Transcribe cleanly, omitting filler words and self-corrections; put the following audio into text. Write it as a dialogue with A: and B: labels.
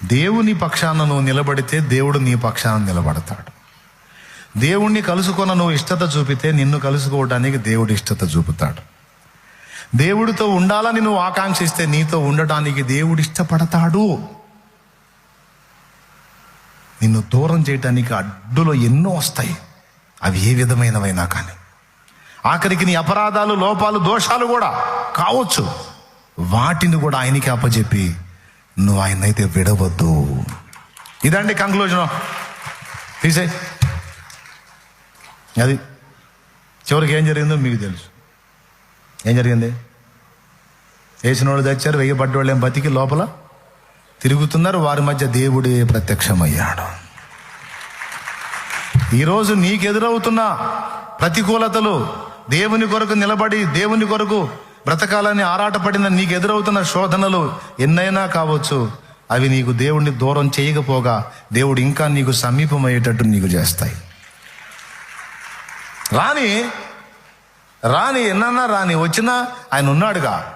A: దేవుని పక్షాన నువ్వు నిలబడితే దేవుడు నీ పక్షాన నిలబడతాడు. దేవుణ్ణి కలుసుకొన నువ్వు ఇష్టత చూపితే నిన్ను కలుసుకోవడానికి దేవుడు ఇష్టత చూపుతాడు. దేవుడితో ఉండాలని నువ్వు ఆకాంక్షిస్తే నీతో ఉండటానికి దేవుడు ఇష్టపడతాడు. నిన్ను దూరం చేయటానికి అడ్డులో ఎన్నో వస్తాయి, అవి ఏ విధమైనవైనా కానీ. ఆఖరికి నీ అపరాధాలు, లోపాలు, దోషాలు కూడా కావచ్చు, వాటిని కూడా ఆయనకి అప్పచెప్పి నువ్వు ఆయనైతే విడవద్దు. ఇదండి కంక్లూజన్. తీసేయి. అది చివరికి ఏం జరిగిందో మీకు తెలుసు. ఏం జరిగింది? వేసిన వాళ్ళు తెచ్చారు, వెయ్యబడ్డ వాళ్ళు ఏం బతికి లోపల తిరుగుతున్నారు. వారి మధ్య దేవుడే ప్రత్యక్షమయ్యాడు. ఈరోజు నీకు ఎదురవుతున్న ప్రతికూలతలు, దేవుని కొరకు నిలబడి దేవుని కొరకు బ్రతకాలని ఆరాటపడిన నీకు ఎదురవుతున్న శోధనలు ఎన్నైనా కావచ్చు. అవి నీకు దేవుణ్ణి దూరం చేయకపోగా దేవుడు ఇంకా నీకు సమీపమయ్యేటట్టు నీకు చేస్తాయి. రాని ఎన్నన్నా రాని వచ్చినా ఆయన ఉన్నాడుగా.